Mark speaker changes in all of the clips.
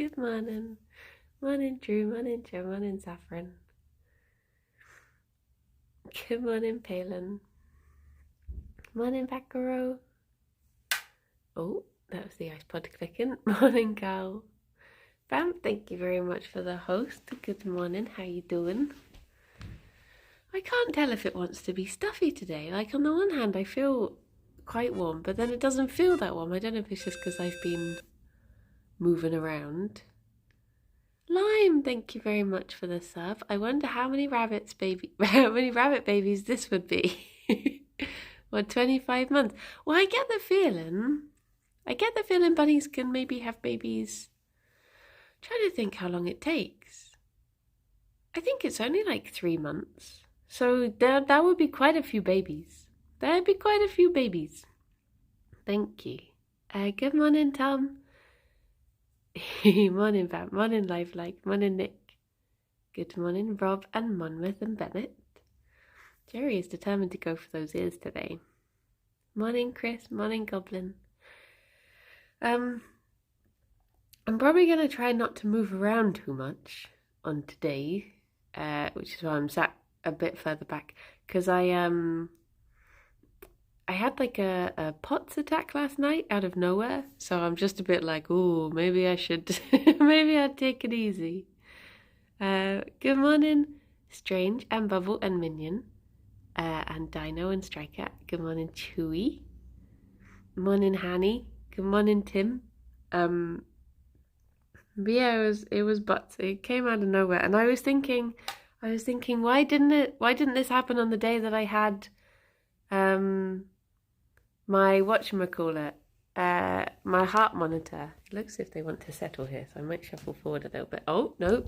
Speaker 1: Good morning. Morning, Drew. Morning, Joe. Morning, Saffron. Good morning, Palin. Morning, Bacaro. Oh, that was the ice pod clicking. Morning, Carl. Bam, thank you very much for the host. Good morning. How you doing? I can't tell if it wants to be stuffy today. Like, on the one hand, I feel quite warm, but then it doesn't feel that warm. I don't know if it's just because I've been moving around. Lime, thank you very much for the sub. I wonder how many rabbit babies this would be. What, 25 months? Well, I get the feeling bunnies can maybe have babies. I'm trying to think how long it takes. I think it's only like 3 months. So that would be quite a few babies. There'd be quite a few babies. Thank you. Good morning, Tom. Morning, Pam. Morning, Lifelike. Morning, Nick. Good morning, Rob and Monmouth and Bennett. Gerry is determined to go for those ears today. Morning, Chris. Morning, Goblin. I'm probably going to try not to move around too much on today, which is why I'm sat a bit further back, because I had like a POTS attack last night out of nowhere, so I'm just a bit like, oh, maybe I should, maybe I'd take it easy. Good morning, Strange and Bubble and Minion, and Dino and Striker. Good morning, Chewy. Morning, Hanny. Good morning, Tim. But yeah, it was butts. It came out of nowhere, and I was thinking, why didn't this happen on the day that I had, my whatchamacallit, my heart monitor. It looks as if they want to settle here, so I might shuffle forward a little bit. Oh, no.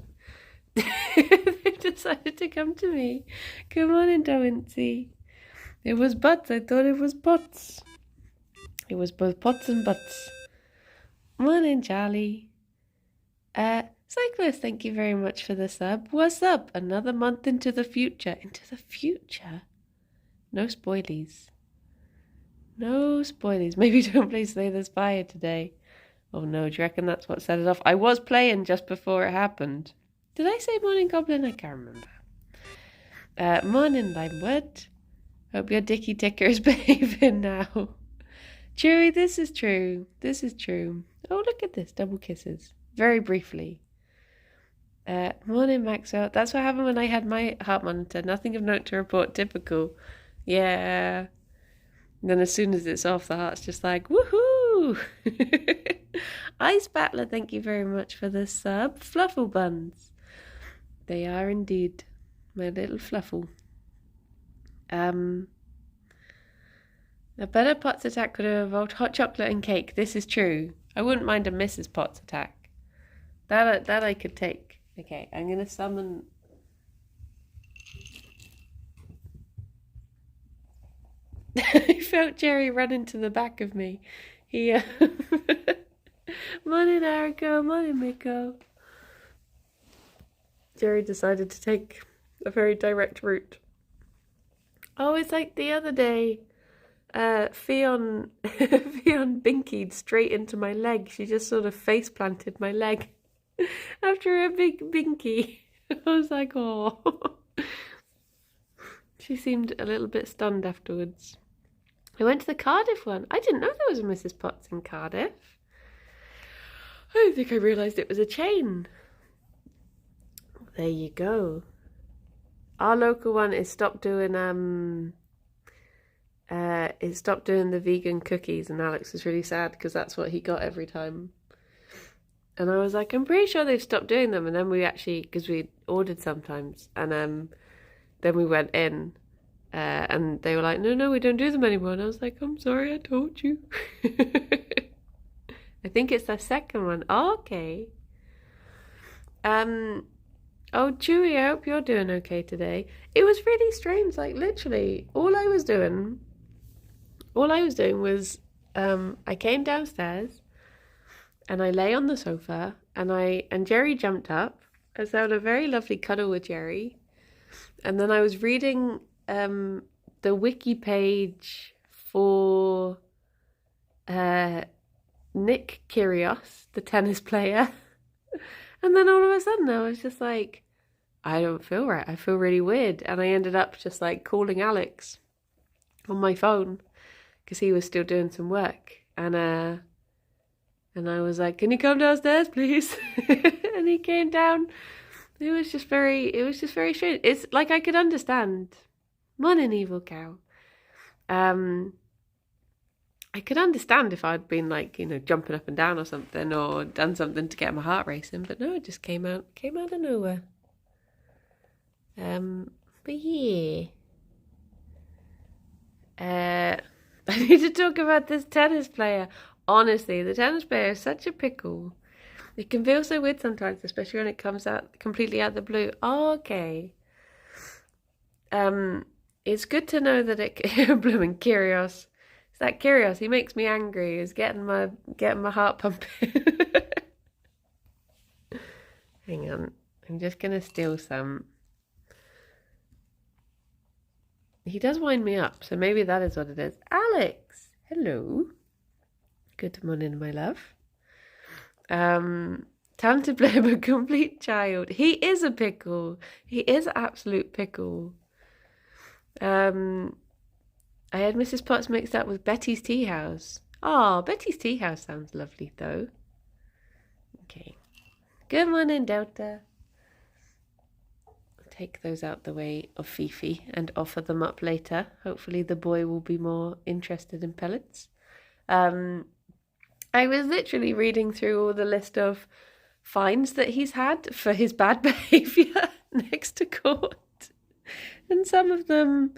Speaker 1: They've decided to come to me. Good morning, Doincy. It was butts. I thought it was pots. It was both pots and butts. Morning, Charlie. Cyclist, thank you very much for the sub. What's up? Another month into the future. Into the future? No spoilies. No spoilies. Maybe don't play Slay the Spire today. Oh no, do you reckon that's what set it off? I was playing just before it happened. Did I say morning, Goblin? I can't remember. Morning, Limewood. Hope your dicky ticker is behaving now. Chewy, this is true. This is true. Oh, look at this. Double kisses. Very briefly. Morning, Maxwell. That's what happened when I had my heart monitor. Nothing of note to report. Typical. Yeah. And then as soon as it's off, the heart's just like, woohoo! Ice Battler, thank you very much for the sub. Fluffle buns. They are indeed my little fluffle. A better Potts attack could have involved hot chocolate and cake. This is true. I wouldn't mind a Mrs. Potts attack. That I could take. Okay, I'm going to summon... I felt Gerry run into the back of me. He, Morning, Erica. Morning, Miko. Gerry decided to take a very direct route. Oh, it's like the other day. Ffion binkied straight into my leg. She just sort of face planted my leg after a big binky. I was like, oh. She seemed a little bit stunned afterwards. I went to the Cardiff one. I didn't know there was a Mrs. Potts in Cardiff. I don't think I realised it was a chain. There you go. Our local one is stopped doing the vegan cookies, and Alex was really sad because that's what he got every time. And I was like, I'm pretty sure they've stopped doing them. And then we actually, because we ordered sometimes, and then we went in, and they were like, no, we don't do them anymore. And I was like, I'm sorry, I told you. I think it's the second one. Oh, okay. Oh, Chewy, I hope you're doing okay today. It was really strange. Like, literally, all I was doing was, I came downstairs, and I lay on the sofa, and Gerry jumped up. I had a very lovely cuddle with Gerry. And then I was reading the wiki page for Nick Kyrgios, the tennis player. And then all of a sudden I was just like, I don't feel right. I feel really weird. And I ended up just like calling Alex on my phone because he was still doing some work. And I was like, can you come downstairs, please? And he came down. It was just very strange. It's like I could understand. Morning, evil cow. I could understand if I'd been like, jumping up and down or something, or done something to get my heart racing, but no, it just came out of nowhere. But yeah. I need to talk about this tennis player. Honestly, the tennis player is such a pickle. It can feel so weird sometimes, especially when it comes out completely out of the blue. Oh, okay. It's good to know that it blooming Kyrios. It's that Kyrios. He makes me angry. He's getting my heart pumping. Hang on. I'm just gonna steal some. He does wind me up, so maybe that is what it is. Alex, hello. Good morning, my love. Time to blame a complete child. He is a pickle. He is an absolute pickle. I had Mrs. Potts mixed up with Betty's Tea House. Oh, Betty's Tea House sounds lovely, though. Okay. Good morning, Delta. Take those out the way of Fifi and offer them up later. Hopefully the boy will be more interested in pellets. I was literally reading through all the list of fines that he's had for his bad behaviour next to court. And some of them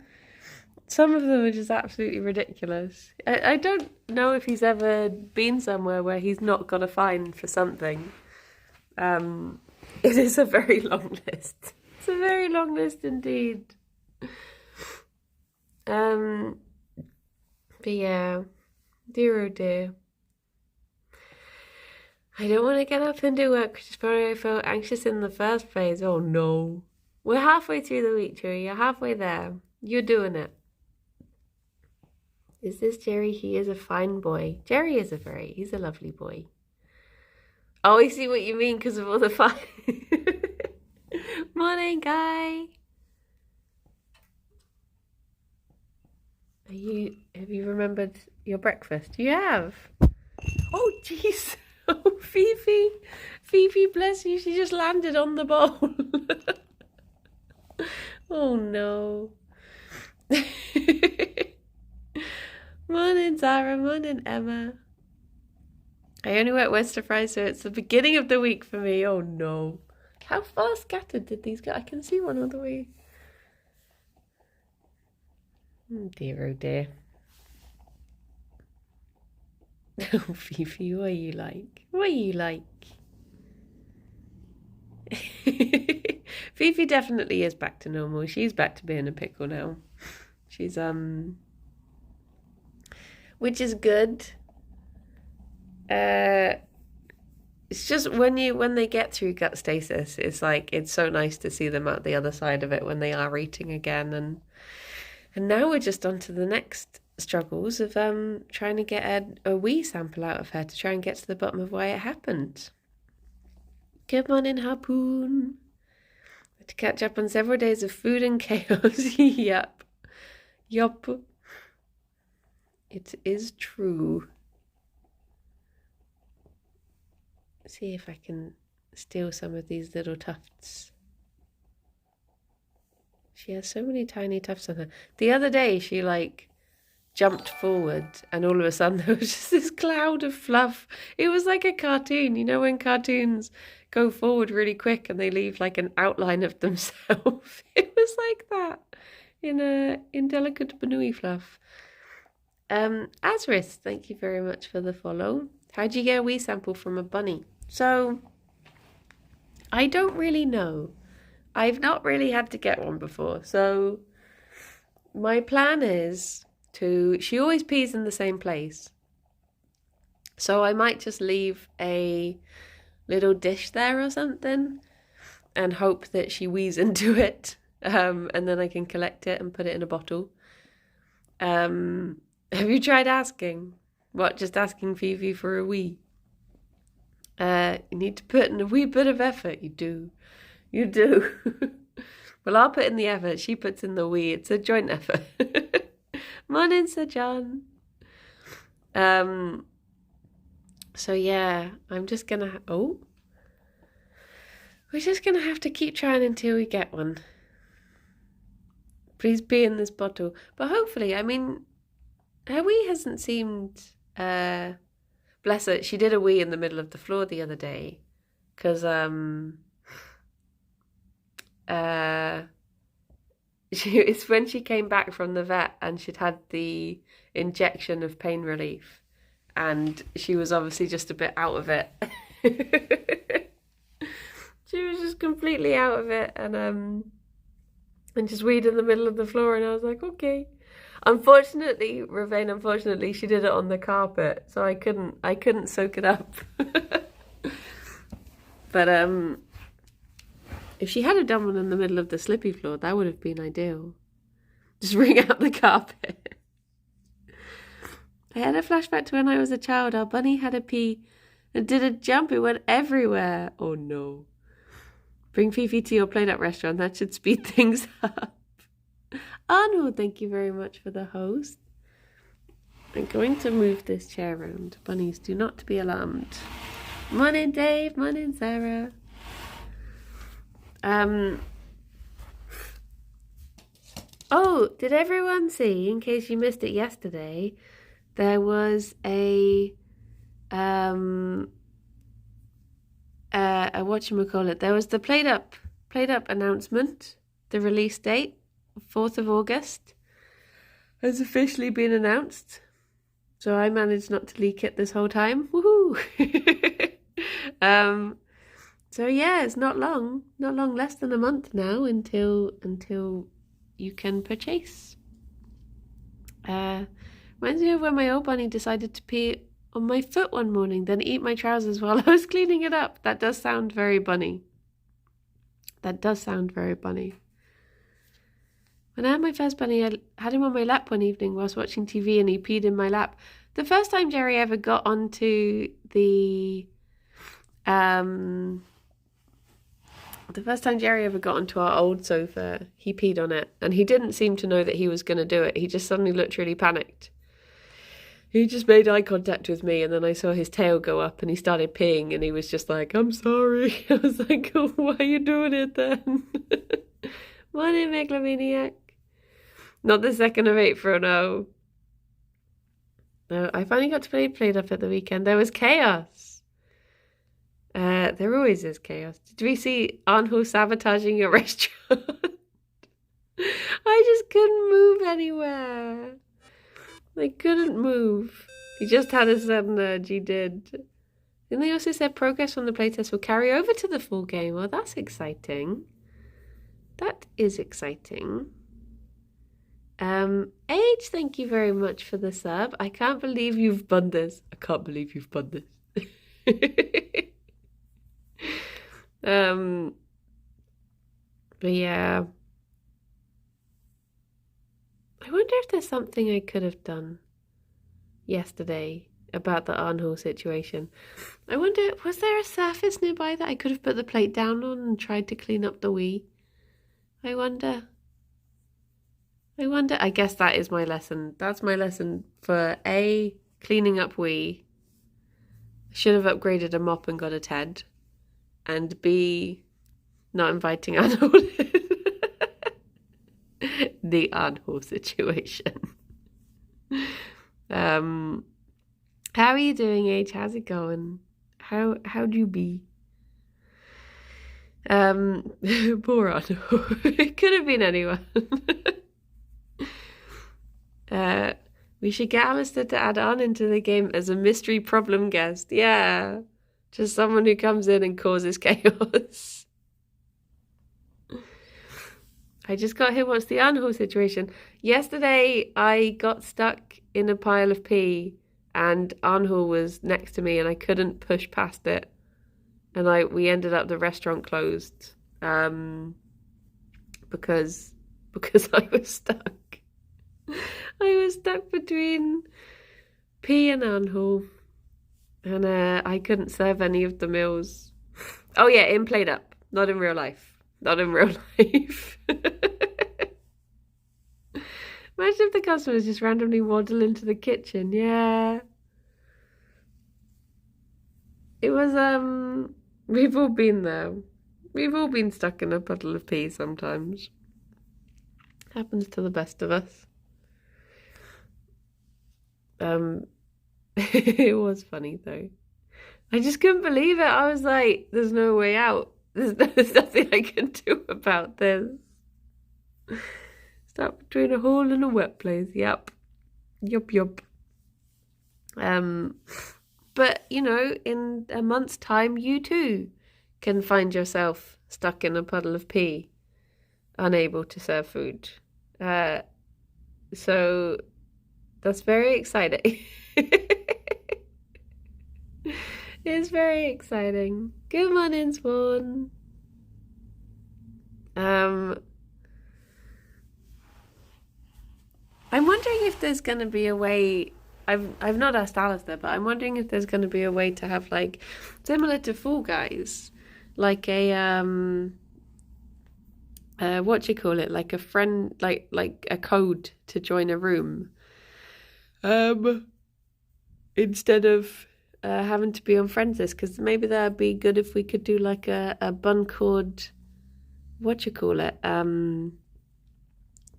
Speaker 1: are just absolutely ridiculous. I don't know if he's ever been somewhere where he's not got a fine for something. It is a very long list. It's a very long list indeed. But yeah, dear oh dear. I don't want to get up and do work, which is probably why I felt anxious in the first place. Oh no. We're halfway through the week, Chewy. You're halfway there. You're doing it. Is this Gerry? He is a fine boy. Gerry is he's a lovely boy. Oh, I see what you mean because of all the fun. Morning, guy. Have you remembered your breakfast? You have. Oh, jeez. Oh, Fifi. Fifi, bless you. She just landed on the bowl. Oh, no. Morning, Zara. Morning, Emma. I only work Wednesday, Friday, so it's the beginning of the week for me. Oh, no. How far scattered did these go? I can see one all the way. Oh, dear, oh, dear. Oh, Fifi, what are you like? What are you like? Fifi definitely is back to normal. She's back to being a pickle now. She's, which is good. It's just when they get through gut stasis, it's like, it's so nice to see them at the other side of it when they are eating again. And now we're just on to the next struggles of trying to get a wee sample out of her to try and get to the bottom of why it happened. Good morning, Harpoon. To catch up on several days of food and chaos. Yup. It is true. See if I can steal some of these little tufts. She has so many tiny tufts on her. The other day she jumped forward and all of a sudden there was just this cloud of fluff. It was like a cartoon. You know when cartoons go forward really quick and they leave an outline of themselves? It was like that in delicate Banui fluff. Azris, thank you very much for the follow. How'd you get a wee sample from a bunny? So, I don't really know. I've not really had to get one before. So, my plan is she always pees in the same place. So I might just leave a little dish there or something and hope that she wheezes into it. And then I can collect it and put it in a bottle. Have you tried asking? What, just asking Fifi for a wee? You need to put in a wee bit of effort. You do. You do. Well, I'll put in the effort. She puts in the wee. It's a joint effort. Morning, Sir John. So yeah, I'm just gonna... we're just gonna have to keep trying until we get one. Please be in this bottle. But hopefully, I mean, her wee hasn't seemed... bless her, she did a wee in the middle of the floor the other day. Because, it's when she came back from the vet and she'd had the injection of pain relief. And she was obviously just a bit out of it. She was just completely out of it and just weed in the middle of the floor, and I was like, okay. Unfortunately, she did it on the carpet, so I couldn't soak it up. But if she had done one in the middle of the slippy floor, that would have been ideal. Just wring out the carpet. I had a flashback to when I was a child. Our bunny had a pee and did a jump. It went everywhere. Oh no. Bring Fifi to your played-up restaurant. That should speed things up. Arnold, thank you very much for the host. I'm going to move this chair around. Bunnies, do not be alarmed. Morning, Dave. Morning, Sarah. Oh, did everyone see, in case you missed it yesterday, there was a whatchamacallit, there was the played up announcement. The release date, 4th of August, has officially been announced. So I managed not to leak it this whole time. Woohoo! So yeah, it's not long, less than a month now until you can purchase. Reminds me of when my old bunny decided to pee on my foot one morning, then eat my trousers while I was cleaning it up. That does sound very bunny. When I had my first bunny, I had him on my lap one evening whilst watching TV and he peed in my lap. The first time Gerry ever got onto our old sofa, he peed on it, and he didn't seem to know that he was going to do it. He just suddenly looked really panicked. He just made eye contact with me, and then I saw his tail go up and he started peeing, and he was just like, I'm sorry. I was like, oh, why are you doing it then? Morning, Megalomaniac. Not the 2nd of April, no. No, I finally got to play played up at the weekend. There was chaos. There always is chaos. Did we see Arnhall sabotaging your restaurant? I just couldn't move anywhere. I couldn't move. He just had a sudden urge, he did. And they also said progress from the playtest will carry over to the full game. Well, that's exciting. That is exciting. Age, thank you very much for the sub. I can't believe you've done this. But yeah. I wonder if there's something I could have done yesterday about the Arnhall situation. I wonder, was there a surface nearby that I could have put the plate down on and tried to clean up the wee? I wonder. I guess that is my lesson. That's my lesson for A, cleaning up wee. I should have upgraded a mop and got a Ted. And B, not inviting Arnold in. The Arnold situation. How are you doing, H? How's it going? How do you be? Poor Arnold. It could have been anyone. We should get Alistair to add on into the game as a mystery problem guest. Yeah. Just someone who comes in and causes chaos. I just got here. What's the Arnhall situation? Yesterday, I got stuck in a pile of pee and Arnhall was next to me and I couldn't push past it. And we ended up, the restaurant closed because I was stuck. I was stuck between pee and Arnhall. And I couldn't serve any of the meals. Oh yeah, in Played Up, not in real life. Not in real life. Imagine if the customers just randomly waddle into the kitchen. Yeah. It was, we've all been there. We've all been stuck in a puddle of pee sometimes. Happens to the best of us. It was funny though. I just couldn't believe it. I was like, there's no way out. There's nothing I can do about this. Stuck between a hole and a wet place. Yep. Yup. But, you know, in a month's time, you too can find yourself stuck in a puddle of pee, unable to serve food. So that's very exciting. It's very exciting. Good morning, Swan. I'm wondering if there's going to be a way. I've not asked Alistair, but I'm wondering if there's going to be a way to have, like, similar to Fall Guys, like a what do you call it? Like a friend, like a code to join a room. Instead of having to be on friends list, because maybe that'd be good if we could do like a bun cord, what do you call it?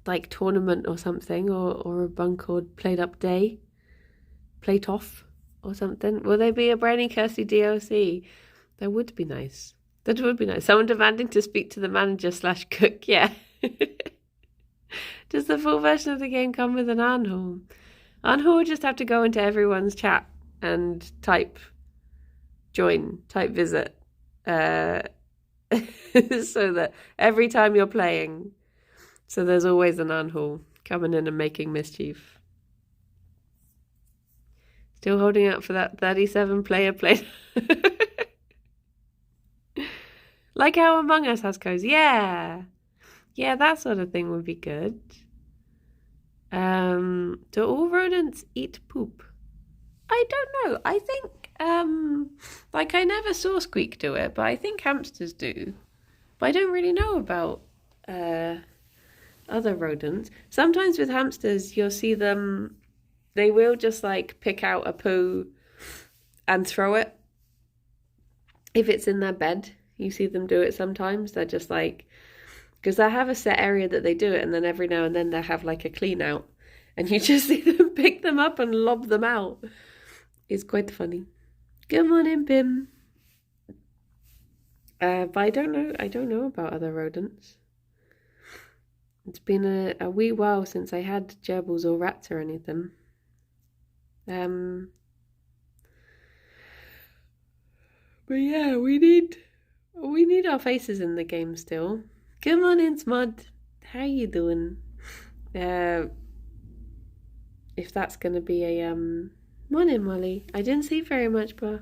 Speaker 1: Like tournament or something, or a bun cord played up day. Plate off or something. Will there be a Brownie Kirsty DLC? That would be nice. That would be nice. Someone demanding to speak to the manager / cook. Yeah. Does the full version of the game come with an Arnhole? Arnhole would just have to go into everyone's chat and type join, type visit. So that every time you're playing, so there's always an Arnhole coming in and making mischief. Still holding out for that 37 player play. Like how Among Us has Cosy. Yeah, that sort of thing would be good. Do all rodents eat poop? I don't know. I think, like, I never saw Squeak do it, but I think hamsters do. But I don't really know about other rodents. Sometimes with hamsters, you'll see them, they will just, like, pick out a poo and throw it. If it's in their bed, you see them do it sometimes. They're just like, because they have a set area that they do it, and then every now and then they have like a clean out, and you just see them pick them up and lob them out. It's quite funny. Good morning, Bim. But I don't know about other rodents. It's been a wee while since I had gerbils or rats or anything. But yeah, we need our faces in the game still. Good morning, Smud. How you doing? If that's gonna be a morning, Molly. I didn't see very much, but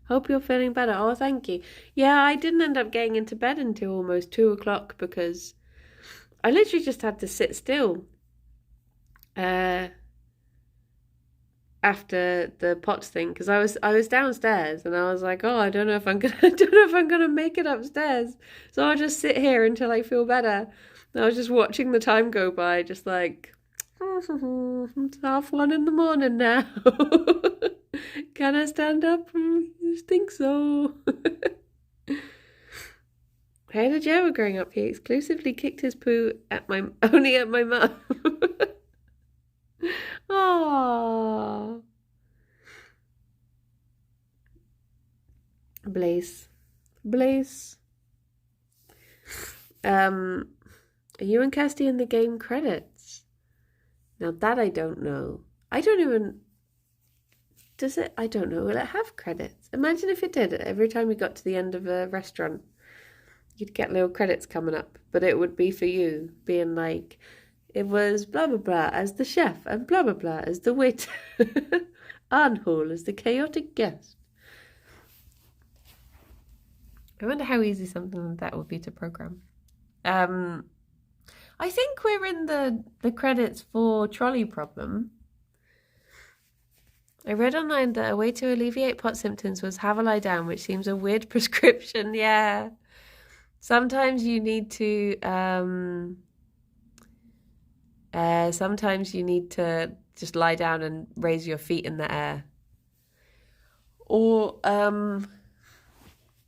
Speaker 1: hope you're feeling better. Oh, thank you. Yeah, I didn't end up getting into bed until almost 2 o'clock because I literally just had to sit still. After the POTS thing, because I was downstairs and I was like, oh, I don't know if I'm gonna make it upstairs, so I'll just sit here until I feel better. And I was just watching the time go by, just like, it's 1:30 in the morning now. Can I stand up? I think so. I had a German growing up. He exclusively kicked his poo only at my mum. Oh, Blaze. Are you and Kirsty in the game credits? Now that I don't know. I don't even. Does it? I don't know. Will it have credits? Imagine if it did. Every time we got to the end of a restaurant, you'd get little credits coming up, but it would be for you, being like, it was blah blah blah as the chef and blah blah blah as the waiter. Arnhole as the chaotic guest. I wonder how easy something like that would be to program. I think we're in the credits for Trolley Problem. I read online that a way to alleviate pot symptoms was have a lie down, which seems a weird prescription. Yeah. Sometimes you need to just lie down and raise your feet in the air. Or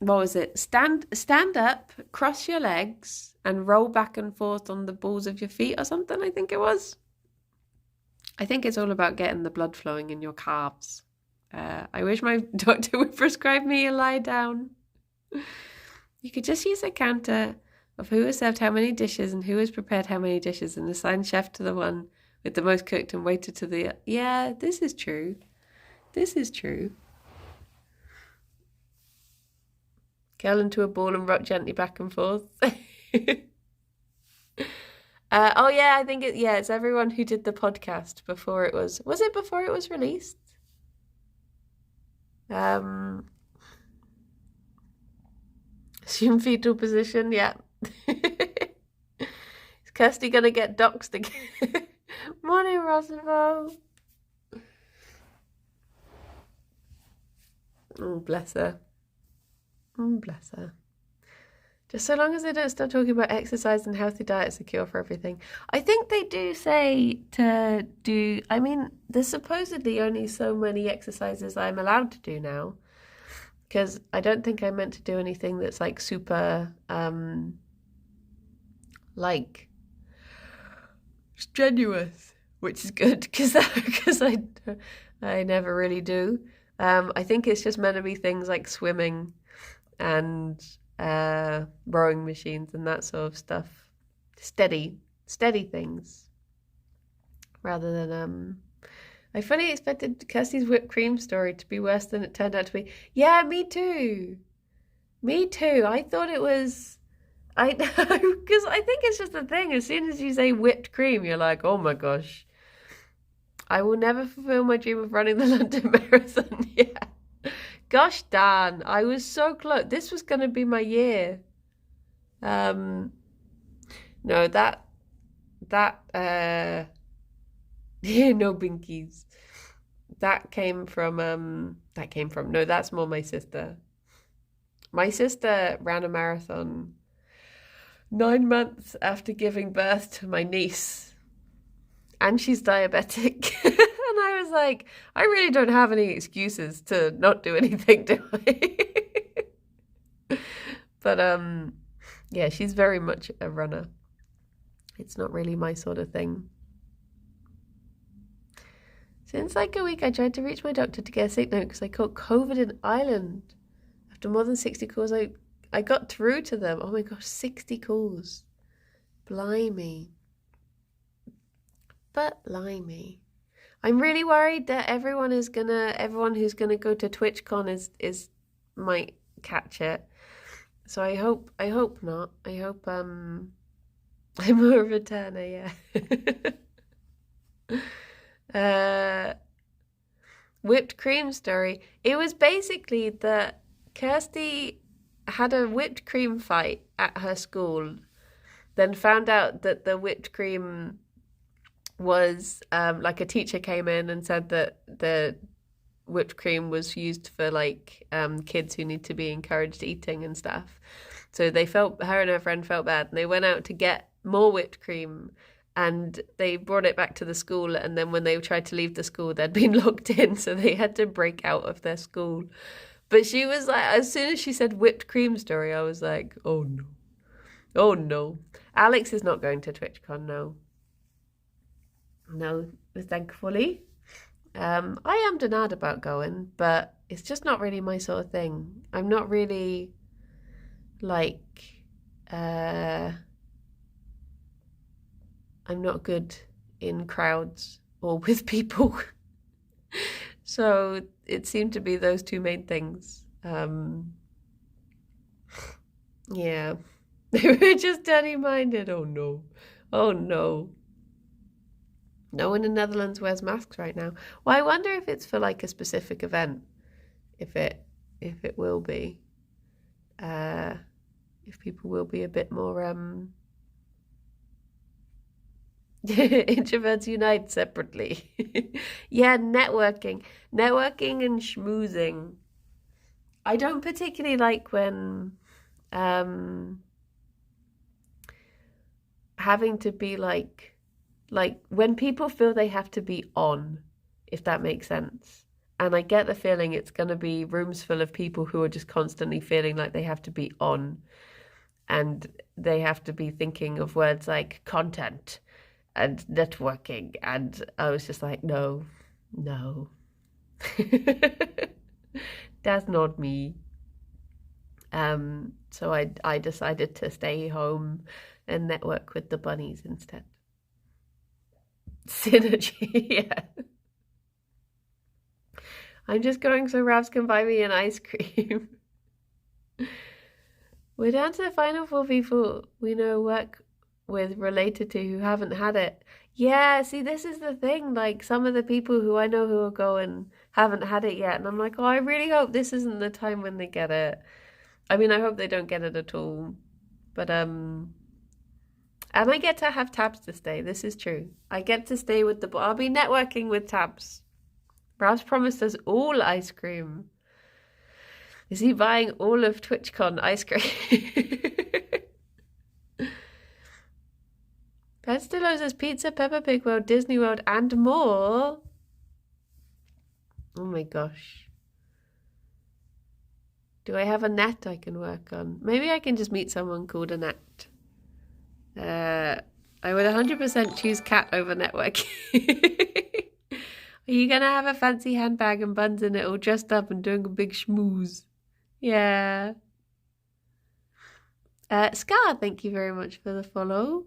Speaker 1: what was it? Stand up, cross your legs, and roll back and forth on the balls of your feet or something, I think it was. I think it's all about getting the blood flowing in your calves. I wish my doctor would prescribe me a lie down. You could just use a counter of who has served how many dishes and who has prepared how many dishes and assign chef to the one with the most cooked and waiter to the... Yeah, this is true. This is true. Curl into a ball and rock gently back and forth. Oh yeah, I think it's everyone who did the podcast before it was it before it was released? Assume fetal position, yeah. Is Kirsty gonna get doxxed again? Morning, Roosevelt. Oh, bless her. Oh, bless her. Just so long as they don't start talking about exercise and healthy diet's a cure for everything. I think they do say to do... I mean, there's supposedly only so many exercises I'm allowed to do now. Because I don't think I'm meant to do anything that's like super... like strenuous, which is good because I never really do. I think it's just meant to be things like swimming and rowing machines and that sort of stuff. Steady things. Rather than I fully expected Kirsty's whipped cream story to be worse than it turned out to be. Yeah, me too. I thought it was... I know, because I think it's just the thing. As soon as you say whipped cream, you're like, oh my gosh. I will never fulfill my dream of running the London Marathon. Yeah. Gosh darn, I was so close. This was going to be my year. No, that, yeah, no binkies. No, that's more my sister. My sister ran a marathon 9 months after giving birth to my niece. And she's diabetic. And I was like, I really don't have any excuses to not do anything, do I? But yeah, she's very much a runner. It's not really my sort of thing. Since like a week, I tried to reach my doctor to get a sick note because I caught COVID in Ireland. After more than 60 calls, I got through to them. Oh my gosh, 60 calls. Blimey. But blimey. I'm really worried that everyone who's gonna go to TwitchCon is might catch it. So I hope not. I hope I'm more of a returner, yeah. Whipped cream story. It was basically that Kirsty had a whipped cream fight at her school, then found out that the whipped cream was like a teacher came in and said that the whipped cream was used for like kids who need to be encouraged eating and stuff. So her and her friend felt bad, and they went out to get more whipped cream, and they brought it back to the school, and then when they tried to leave the school, they'd been locked in, so they had to break out of their school. But she was like, as soon as she said whipped cream story, I was like, oh no. Oh no. Alex is not going to TwitchCon, no. No, thankfully. I am denied about going, but it's just not really my sort of thing. I'm not really like I'm not good in crowds or with people. So it seemed to be those two main things. Yeah. They were just dirty-minded. Oh no. Oh no. No one in the Netherlands wears masks right now. Well, I wonder if it's for like a specific event. If it will be. If people will be a bit more Introverts unite separately. Yeah, networking. Networking and schmoozing. I don't particularly like when having to be like when people feel they have to be on, if that makes sense. And I get the feeling it's going to be rooms full of people who are just constantly feeling like they have to be on and they have to be thinking of words like content and networking. And I was just like, no, no. That's not me. So I decided to stay home and network with the bunnies instead. Synergy, yeah. I'm just going so Ravs can buy me an ice cream. We're down to the final 4 people we know work with related to who haven't had it. Yeah, see, this is the thing. Like, some of the people who I know who are going haven't had it yet. And I'm like, oh, I really hope this isn't the time when they get it. I mean, I hope they don't get it at all. But, and I get to have Tabs to stay. This is true. I get to stay with the... I'll be networking with Tabs. Rav's promised us all ice cream. Is he buying all of TwitchCon ice cream? Pet still owes us pizza, Peppa Pig World, Disney World, and more. Oh my gosh. Do I have a net I can work on? Maybe I can just meet someone called Annette. I would 100% choose cat over networking. Are you gonna have a fancy handbag and buns in it all dressed up and doing a big schmooze? Yeah. Scar, thank you very much for the follow.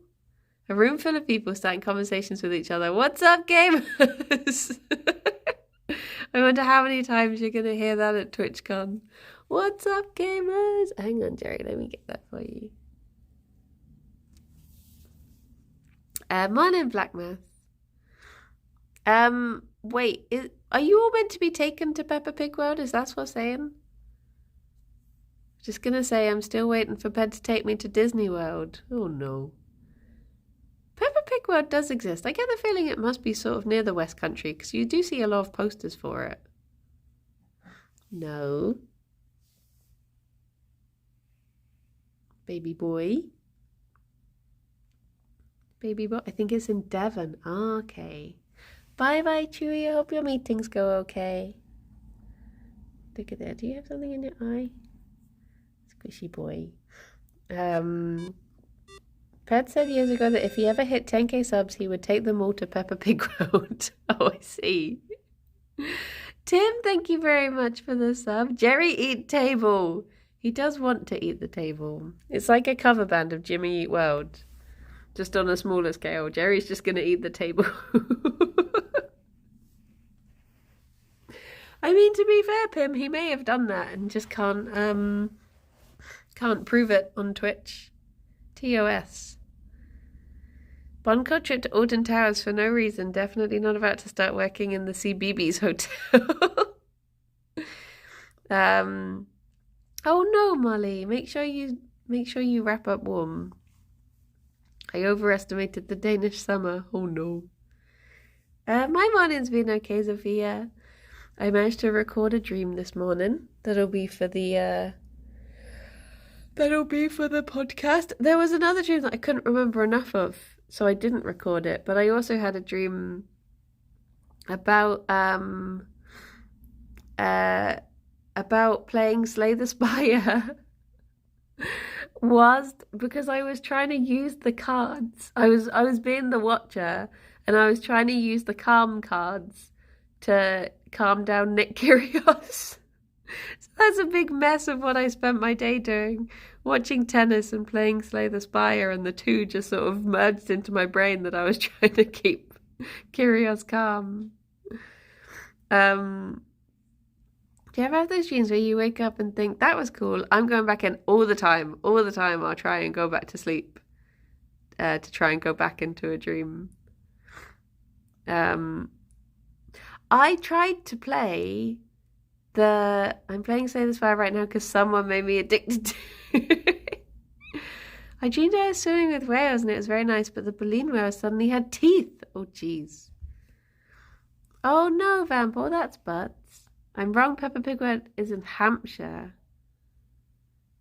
Speaker 1: A room full of people starting conversations with each other. What's up, gamers? I wonder how many times you're going to hear that at TwitchCon. What's up, gamers? Hang on, Gerry, let me get that for you. Morning, Blackmath. Wait, are you all meant to be taken to Peppa Pig World? Is that what I'm saying? Just gonna say I'm still waiting for Ped to take me to Disney World. Oh no. Peppa Pig World does exist. I get the feeling it must be sort of near the West Country because you do see a lot of posters for it. No. Baby boy. Baby boy. I think it's in Devon. Okay. Bye-bye, Chewy. I hope your meetings go okay. Look at that. Do you have something in your eye? Squishy boy. Pet said years ago that if he ever hit 10k subs, he would take them all to Peppa Pig World. Oh, I see. Tim, thank you very much for the sub. Gerry Eat Table. He does want to eat the table. It's like a cover band of Jimmy Eat World. Just on a smaller scale. Jerry's just going to eat the table. I mean, to be fair, Pim, he may have done that and just can't prove it on Twitch. TOS. Bonco trip to Alton Towers for no reason. Definitely not about to start working in the CBeebies hotel. Oh no, Molly. Make sure you wrap up warm. I overestimated the Danish summer. Oh no. My morning's been okay, Sophia. I managed to record a dream this morning. That'll be for the podcast. There was another dream that I couldn't remember enough of, so I didn't record it. But I also had a dream about playing Slay the Spire. Was because I was trying to use the cards. I was being the watcher, and I was trying to use the calm cards to calm down Nick Kyrgios. So that's a big mess of what I spent my day doing, watching tennis and playing Slay the Spire, and the two just sort of merged into my brain that I was trying to keep Kyrgios calm. Do you ever have those dreams where you wake up and think, that was cool, I'm going back in all the time I'll try and go back to sleep to try and go back into a dream? I tried to play I'm playing Slay the Spire right now because someone made me addicted to it. I dreamed I was swimming with whales and it was very nice, but the baleen whale suddenly had teeth. Oh, jeez. Oh, no, Vamp. That's butts. I'm wrong. Peppa Pig is in Hampshire.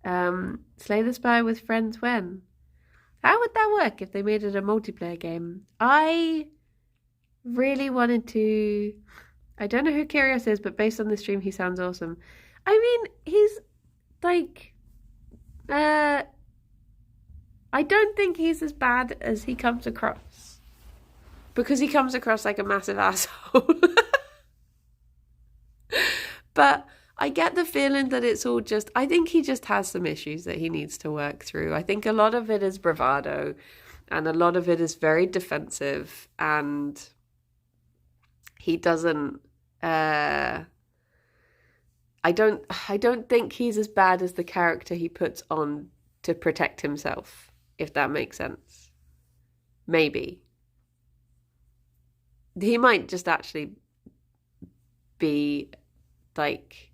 Speaker 1: Slay the Spy with friends when? How would that work if they made it a multiplayer game? I really wanted to... I don't know who Kyrgios is, but based on the stream, he sounds awesome. I mean, he's like... I don't think he's as bad as he comes across. Because he comes across like a massive asshole. But I get the feeling that it's all just... I think he just has some issues that he needs to work through. I think a lot of it is bravado. And a lot of it is very defensive. And he doesn't... I don't think he's as bad as the character he puts on to protect himself, if that makes sense. Maybe. He might just actually be like...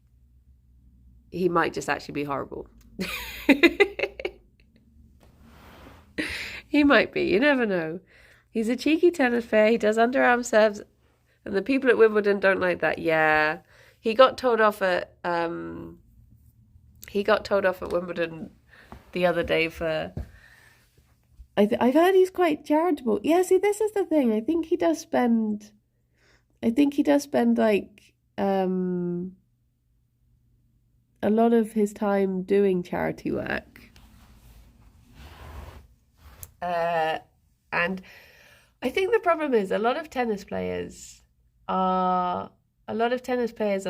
Speaker 1: He might just actually be horrible. He might be. You never know. He's a cheeky tennis player. He does underarm serves. And the people at Wimbledon don't like that. Yeah. He got told off at Wimbledon the other day for... I've heard he's quite charitable. Yeah, see, this is the thing. I think he does spend like a lot of his time doing charity work. And I think the problem is a lot of tennis players are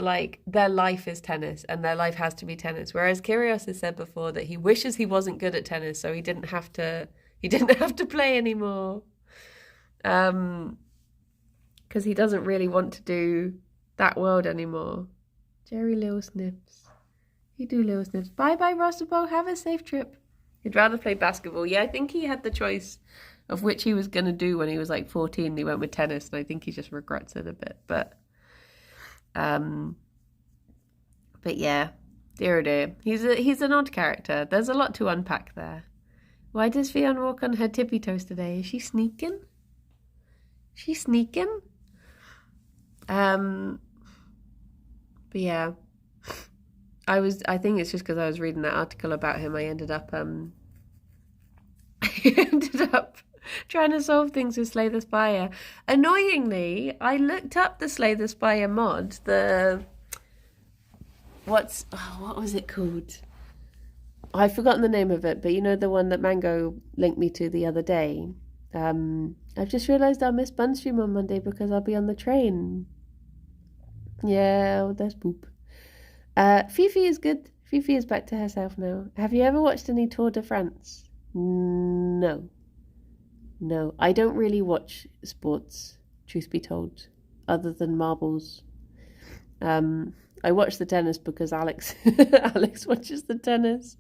Speaker 1: like, their life is tennis and their life has to be tennis. Whereas Kyrgios has said before that he wishes he wasn't good at tennis, so he didn't have to play anymore. Because he doesn't really want to do that world anymore. Gerry Little Snips. You do Little Snips. Bye-bye, Rostabo. Have a safe trip. He'd rather play basketball. Yeah, I think he had the choice of which he was going to do when he was like 14. And he went with tennis, and I think he just regrets it a bit. But yeah, dear oh dear. He's an odd character. There's a lot to unpack there. Why does Ffion walk on her tippy toes today? Is she sneaking? She's sneaking? But yeah. I think it's just because I was reading that article about him, I ended up trying to solve things with Slay the Spire. Annoyingly, I looked up the Slay the Spire mod, what was it called? I've forgotten the name of it, but you know the one that Mango linked me to the other day. I've just realised I'll miss Bun stream on Monday because I'll be on the train. Yeah, well, that's poop. Fifi is good. Fifi is back to herself now. Have you ever watched any Tour de France? No. I don't really watch sports, truth be told, other than marbles. I watch the tennis because Alex watches the tennis,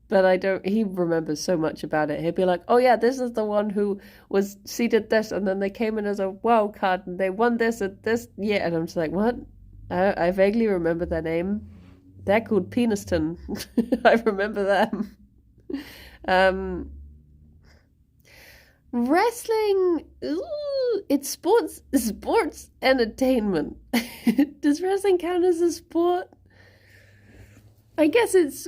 Speaker 1: but he remembers so much about it. He'll be like, oh yeah, this is the one who was seeded this, and then they came in as a wild card, and they won this at this year, and I'm just like, what? I vaguely remember their name. They're called Peniston. I remember them. Wrestling, it's sports entertainment. Does wrestling count as a sport? I guess it's,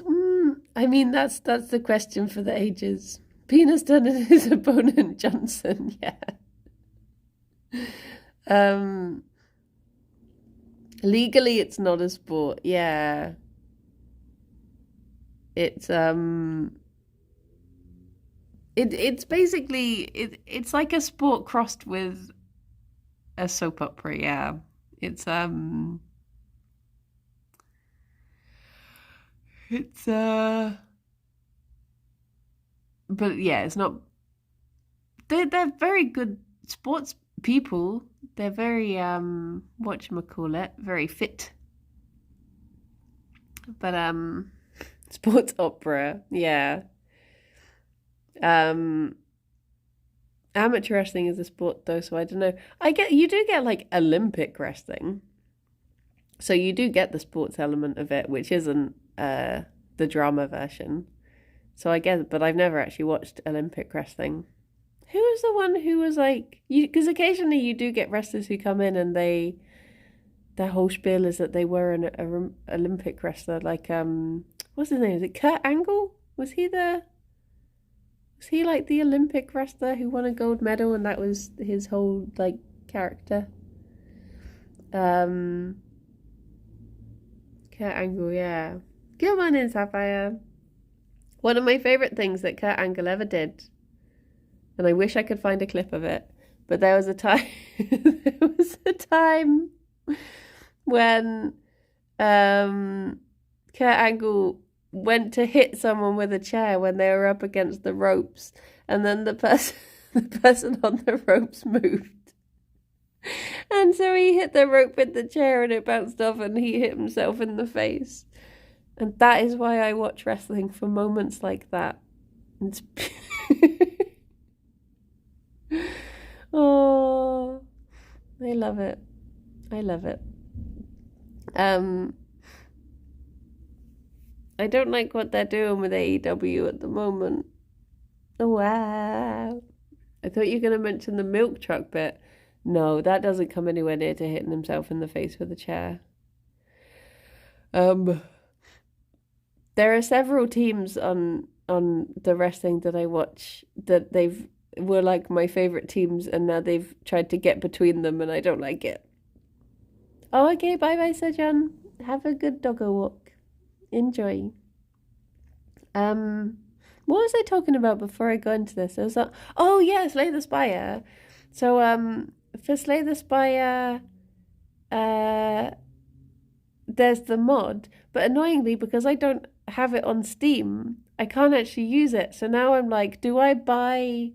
Speaker 1: I mean, that's the question for the ages. Peniston and his opponent Johnson, yeah. Legally, it's not a sport. Yeah, it's it's basically it's like a sport crossed with a soap opera. Yeah, it's but yeah, it's not. They're very good sports people. They're very whatchamacallit, very fit. But sports opera, yeah. Amateur wrestling is a sport though, so I don't know. You do get like Olympic wrestling. So you do get the sports element of it, which isn't the drama version. So I guess, but I've never actually watched Olympic wrestling. Who was the one who was like, you? Because occasionally you do get wrestlers who come in and their whole spiel is that they were an Olympic wrestler. Like, what's his name? Is it Kurt Angle? Was he like the Olympic wrestler who won a gold medal and that was his whole like character? Kurt Angle, yeah. Good morning, Sapphire. One of my favourite things that Kurt Angle ever did, and I wish I could find a clip of it, but there was a time when Kurt Angle went to hit someone with a chair when they were up against the ropes, and then the person on the ropes moved. And so he hit the rope with the chair and it bounced off and he hit himself in the face. And that is why I watch wrestling, for moments like that. It's oh, I love it. I love it. I don't like what they're doing with AEW at the moment. Wow. I thought you were going to mention the milk truck bit. No, that doesn't come anywhere near to hitting himself in the face with a chair. There are several teams on the wrestling that I watch that were like my favorite teams, and now they've tried to get between them, and I don't like it. Oh, okay, bye, Sejan. Have a good doggo walk. Enjoy. What was I talking about before I go into this? I was like, oh yeah, Slay the Spire. So for Slay the Spire, there's the mod, but annoyingly, because I don't have it on Steam, I can't actually use it. So now I'm like, do I buy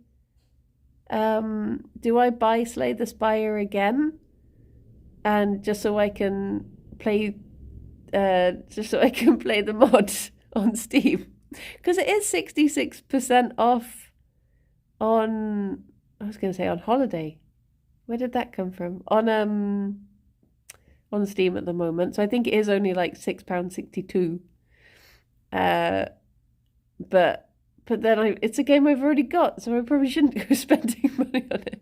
Speaker 1: Slay the Spire again? And just so I can play the mod on Steam. Because it is 66% off on, I was going to say on holiday. Where did that come from? On Steam at the moment. So I think it is only like £6.62. But then it's a game I've already got, so I probably shouldn't go spending money on it.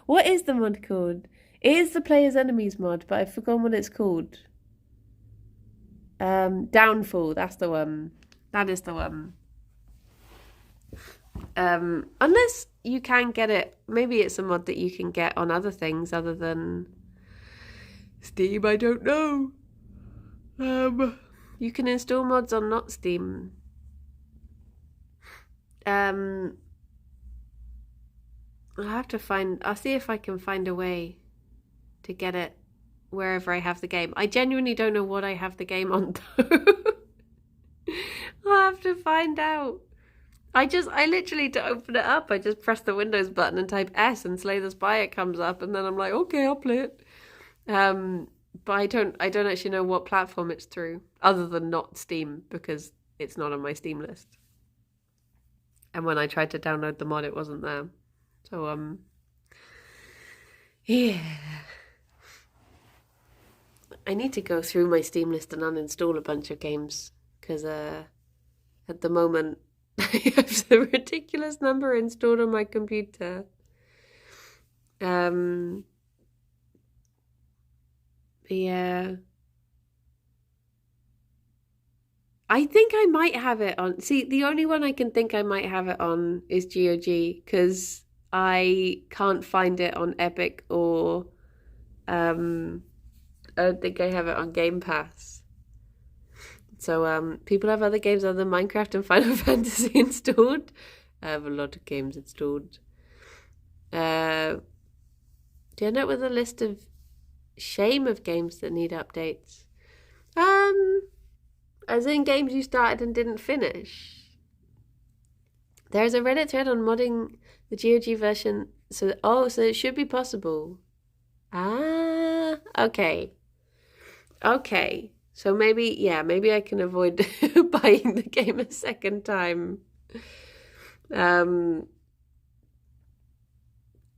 Speaker 1: What is the mod called? It is the Player's Enemies mod, but I've forgotten what it's called. Downfall, that's the one. That is the one. Unless you can get it, maybe it's a mod that you can get on other things other than Steam, I don't know. You can install mods on not Steam. I'll see if I can find a way to get it wherever I have the game. I genuinely don't know what I have the game on though. I'll have to find out. I literally, to open it up, I just press the Windows button and type S and Slay the Spire comes up, and then I'm like, okay, I'll play it. But I don't actually know what platform it's through, other than not Steam, because it's not on my Steam list. And when I tried to download the mod, it wasn't there. So, yeah. I need to go through my Steam list and uninstall a bunch of games, because at the moment I have a ridiculous number installed on my computer. Yeah. I think I might have it on. See, the only one I can think I might have it on is GOG, because I can't find it on Epic or I don't think I have it on Game Pass. So people have other games other than Minecraft and Final Fantasy installed. I have a lot of games installed. Do you end up with a list of shame of games that need updates? As in games you started and didn't finish. There's a Reddit thread on modding the GOG version. So it should be possible. Ah, okay. Okay. So maybe I can avoid buying the game a second time.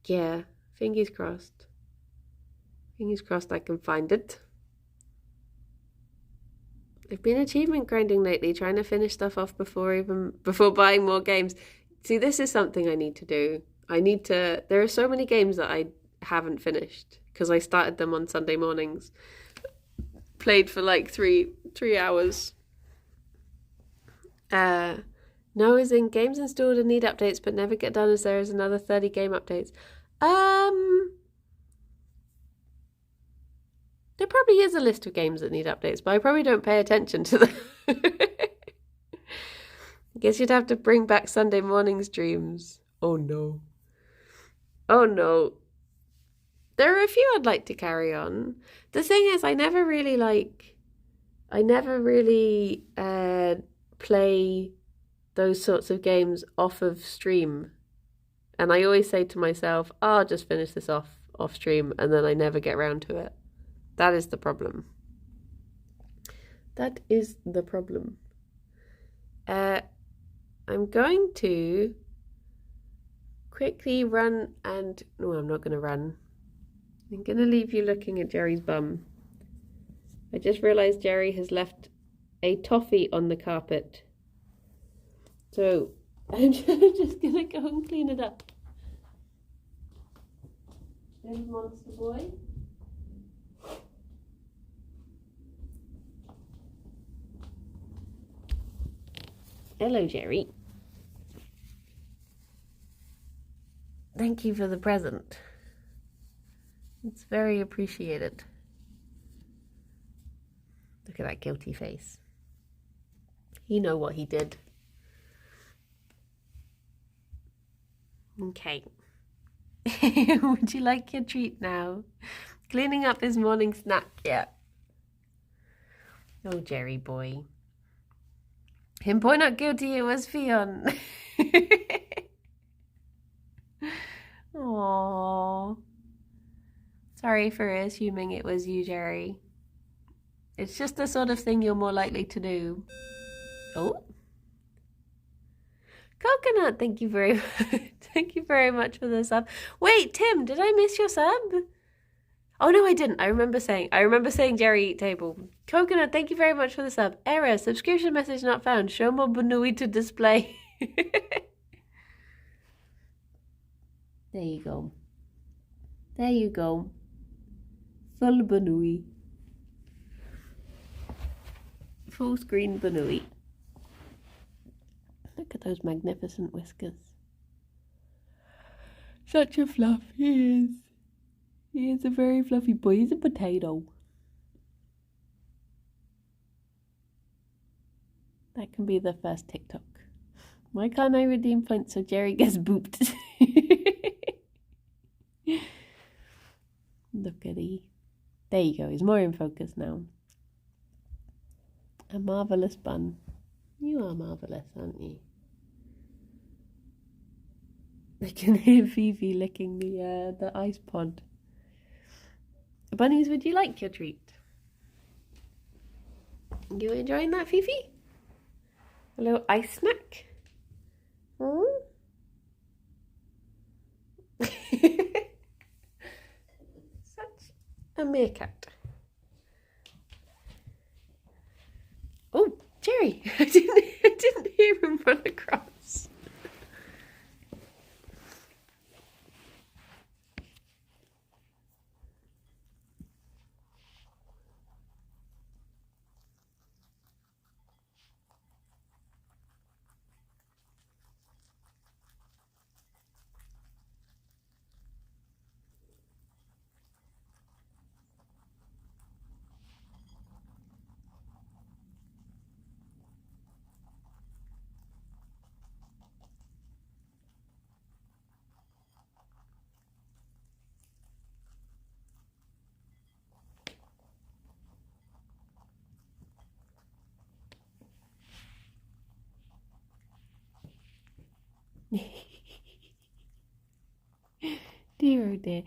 Speaker 1: Yeah, fingers crossed. Fingers crossed I can find it. I've been achievement grinding lately, trying to finish stuff off before buying more games. See, this is something I need to do. There are so many games that I haven't finished because I started them on Sunday mornings. Played for like three hours. No, as in games installed and need updates but never get done as there is another 30 game updates. There probably is a list of games that need updates, but I probably don't pay attention to them. I guess you'd have to bring back Sunday morning streams. Oh no. Oh no. There are a few I'd like to carry on. The thing is, I never really play those sorts of games off of stream. And I always say to myself, I'll just finish this off stream, and then I never get around to it. That is the problem. That is the problem. I'm going to quickly run and... No, I'm not going to run. I'm going to leave you looking at Gerry's bum. I just realised Gerry has left a toffee on the carpet. So I'm just going to go and clean it up. There's Monster Boy. Hello, Gerry. Thank you for the present. It's very appreciated. Look at that guilty face. You know what he did. Okay. Would you like your treat now? Cleaning up his morning snack, yeah. Oh, Gerry boy. Him boy not guilty, it was Ffion. Aww. Sorry for assuming it was you, Gerry. It's just the sort of thing you're more likely to do. Oh. Coconut, thank you very much for the sub. Wait, Tim, did I miss your sub? Oh no, I didn't. I remember saying Gerry table. Coconut, thank you very much for the sub. Error, subscription message not found. Show more Banui to display. There you go. There you go. Full Banui. Full screen Banui. Look at those magnificent whiskers. Such a fluff he is. He is a very fluffy boy. He's a potato. That can be the first TikTok. Why can't I redeem points so Gerry gets booped? Look at he. There you go. He's more in focus now. A marvellous bun. You are marvellous, aren't you? I can hear Fifi licking the ice pod. Bunnies, would you like your treat? You enjoying that, Fifi? A little ice snack? Hmm? Such a meerkat. Oh, Gerry! I didn't hear him run across. Dear oh dear.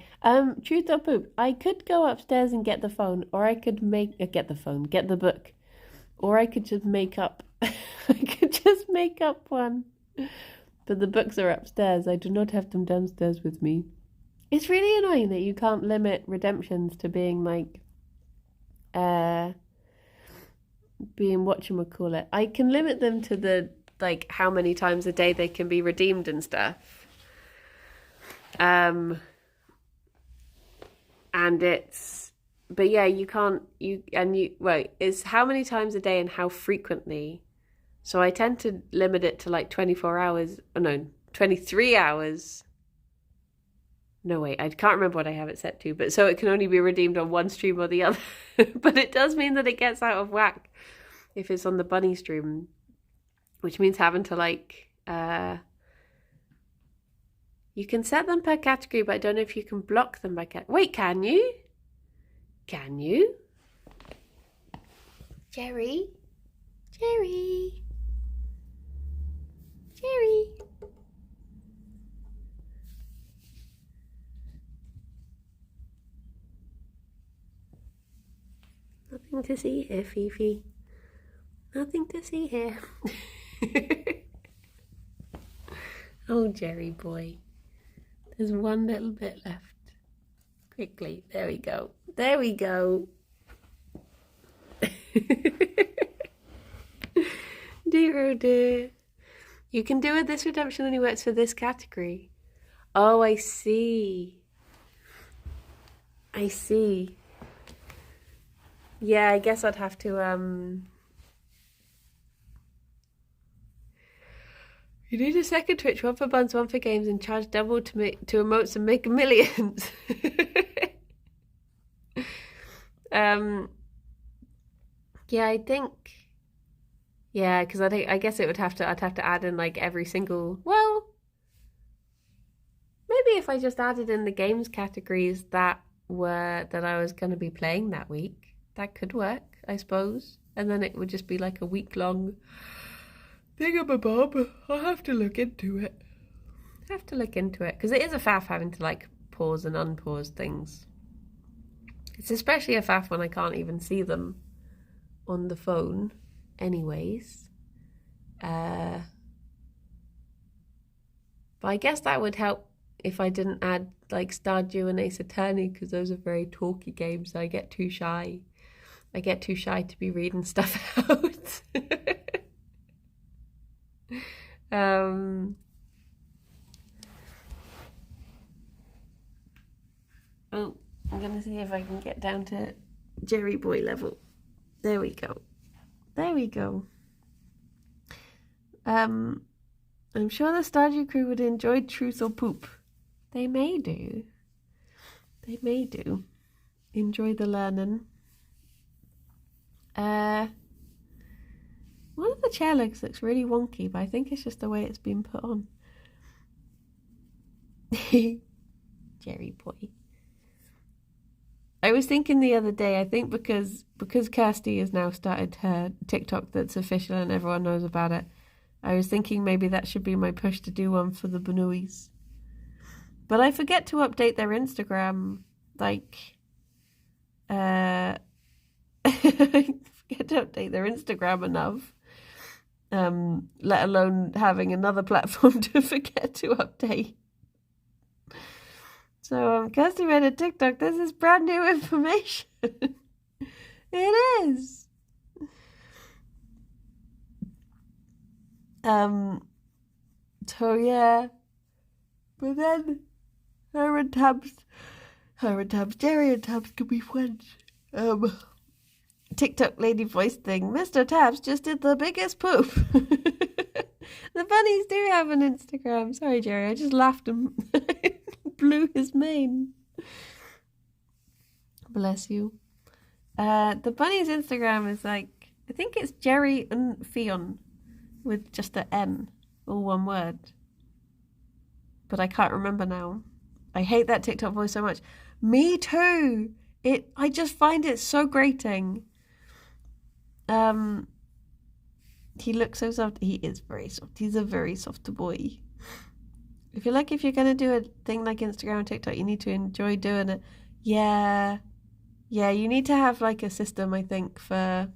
Speaker 1: Truth or poop? I could go upstairs and get the phone, or I could get the book, or I could just make up. I could just make up one. But the books are upstairs. I do not have them downstairs with me. It's really annoying that you can't limit redemptions to being like, being whatchamacallit. I can limit them to the like how many times a day they can be redeemed and stuff. And it's, but yeah, you can't, it's how many times a day and how frequently. So I tend to limit it to like 24 hours, oh no, 23 hours. No, wait, I can't remember what I have it set to, but so it can only be redeemed on one stream or the other. But it does mean that it gets out of whack if it's on the bunny stream, which means having to like, you can set them per category, but I don't know if you can block them by Wait, can you? Can you? Gerry? Gerry? Gerry? Nothing to see here, Fifi. Nothing to see here. Oh, Gerry boy. There's one little bit left. Quickly. There we go. There we go. Dear oh dear. You can do it. This redemption only works for this category. Oh, I see. I see. Yeah, I guess I'd have to you need a second Twitch, one for buns, one for games, and charge double to emotes and make millions. Yeah, I think. Yeah, because I guess I'd have to add in like every single. Well, maybe if I just added in the games categories that I was going to be playing that week, that could work, I suppose. And then it would just be like a week-long thingamabob. I'll have to look into it. Because it is a faff having to like pause and unpause things. It's especially a faff when I can't even see them on the phone anyways. But I guess that would help if I didn't add like Stardew and Ace Attorney, because those are very talky games. I get too shy. To be reading stuff out. Oh, I'm gonna see if I can get down to Gerry boy level. There we go. I'm sure the Stardew crew would enjoy Truth or Poop. They may do. Enjoy the learning. One of the chair legs looks really wonky, but I think it's just the way it's been put on. Gerry boy. I was thinking the other day, I think because Kirsty has now started her TikTok that's official and everyone knows about it, I was thinking maybe that should be my push to do one for the Banooies. But I forget to update their Instagram, like, I forget to update their Instagram enough, let alone having another platform to forget to update. So, Kirsty made a TikTok. This is brand new information. It is. So yeah. But then Gerry and Tabs could be friends. TikTok lady voice thing. Mr. Tabs just did the biggest poop. The bunnies do have an Instagram. Sorry, Gerry. I just laughed and blew his mane. Bless you. The bunny's Instagram is like, I think it's Gerry and Ffion with just an N, all one word. But I can't remember now. I hate that TikTok voice so much. Me too. I just find it so grating. He looks so soft. He is very soft. He's a very soft boy. I feel like if you're going to do a thing like Instagram and TikTok, you need to enjoy doing it. Yeah, you need to have like a system, I think, for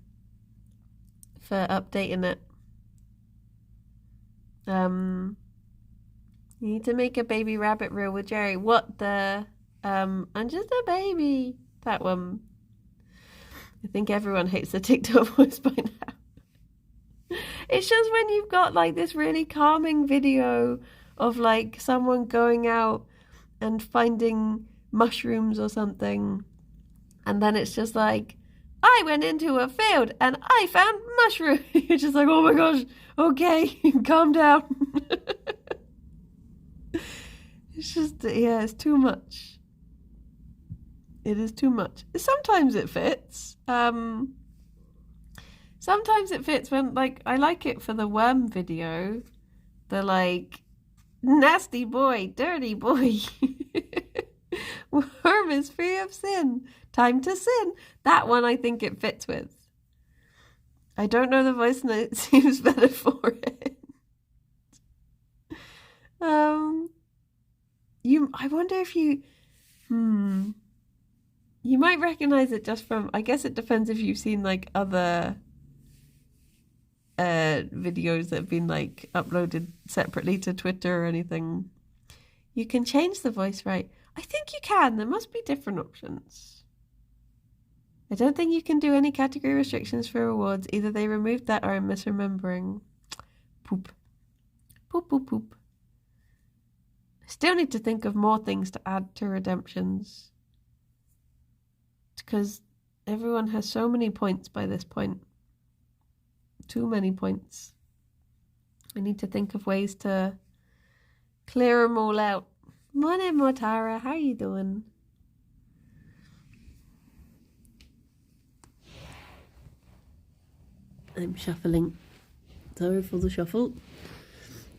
Speaker 1: updating it. You need to make a baby rabbit reel with Gerry. What the? I'm just a baby. That one. I think everyone hates the TikTok voice by now. It's just when you've got like this really calming video of like someone going out and finding mushrooms or something, and then it's just like, I went into a field and I found mushrooms. You're just like, oh my gosh, okay, calm down. It's just, yeah, it's too much. It is too much. Sometimes it fits. Sometimes it fits when, like, I like it for the worm video. The, like, nasty boy, dirty boy. Worm is free of sin. Time to sin. That one I think it fits with. I don't know the voice note seems better for it. I wonder if you might recognize it just from, I guess it depends if you've seen like other videos that have been like uploaded separately to Twitter or anything. You can change the voice, right? I think you can. There must be different options. I don't think you can do any category restrictions for rewards. Either they removed that or I'm misremembering. Poop. Poop, poop, poop. I still need to think of more things to add to redemptions. Because everyone has so many points by this point. Too many points. I need to think of ways to clear them all out. Morning, Motara. How you doing? I'm shuffling. Sorry for the shuffle.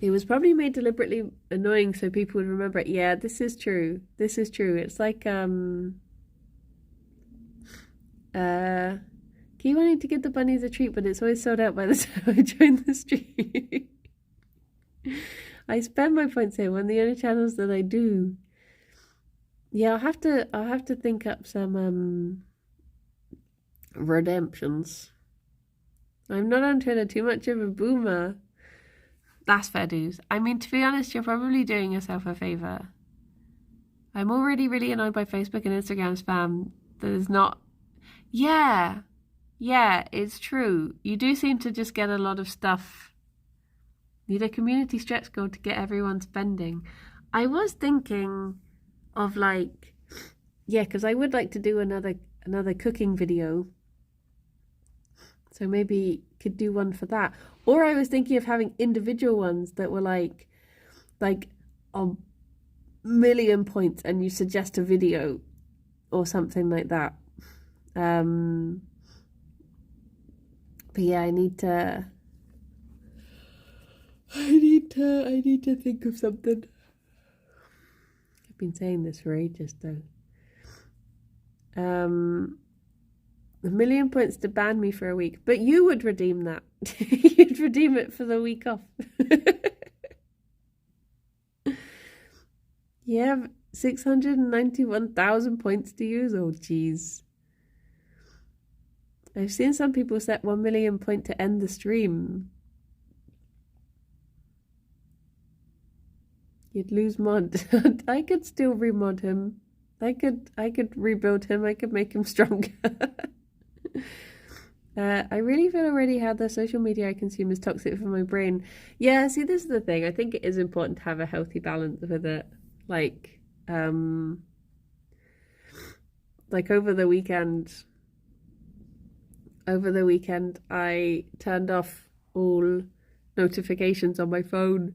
Speaker 1: It was probably made deliberately annoying so people would remember it. Yeah, this is true. This is true. It's like keep wanting to give the bunnies a treat, but it's always sold out by the time I join the stream. I spend my points here, one of the only channels that I do. Yeah, I'll have to think up some redemptions. I'm not on Twitter, too much of a boomer. That's fair dues. I mean, to be honest, you're probably doing yourself a favour. I'm already really annoyed by Facebook and Instagram spam. There's not... Yeah, it's true. You do seem to just get a lot of stuff. Need a community stretch goal to get everyone spending. I was thinking of like... Yeah, because I would like to do another cooking video. So maybe could do one for that. Or I was thinking of having individual ones that were like a million points and you suggest a video or something like that. But yeah, I need to think of something. I've been saying this for ages though. 1 million points to ban me for a week. But you would redeem that. You'd redeem it for the week off. You have 691,000 points to use? Oh, jeez. I've seen some people set 1 million point to end the stream. You'd lose mod. I could still remod him. I could rebuild him. I could make him stronger. I really feel already how the social media I consume is toxic for my brain. Yeah, see, this is the thing. I think it is important to have a healthy balance with it. Like over the weekend, I turned off all notifications on my phone.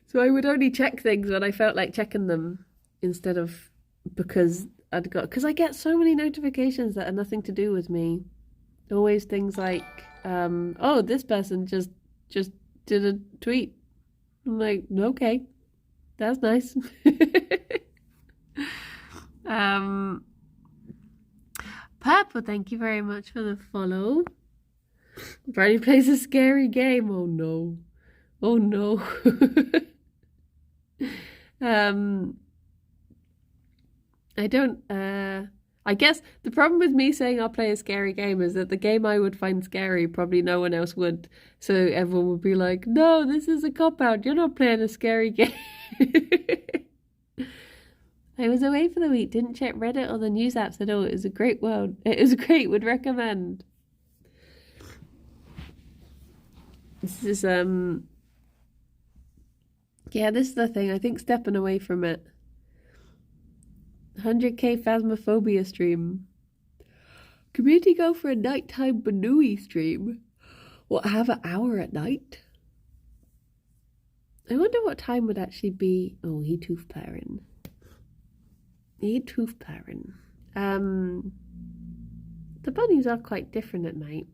Speaker 1: So I would only check things when I felt like checking them instead of because I get so many notifications that are nothing to do with me. Always things like, oh, this person just did a tweet. I'm like, okay, that's nice. Purple, thank you very much for the follow. Brady plays a scary game. Oh no. Oh no. I don't, I guess the problem with me saying I'll play a scary game is that the game I would find scary, probably no one else would. So everyone would be like, no, this is a cop-out. You're not playing a scary game. I was away for the week, didn't check Reddit or the news apps at all. It was a great world. It was great, would recommend. This is, yeah, this is the thing. I think stepping away from it. 100k Phasmophobia stream. Community go for a nighttime Banui stream. What, have an hour at night? I wonder what time would actually be. Oh, he tooth pairing. The bunnies are quite different at night.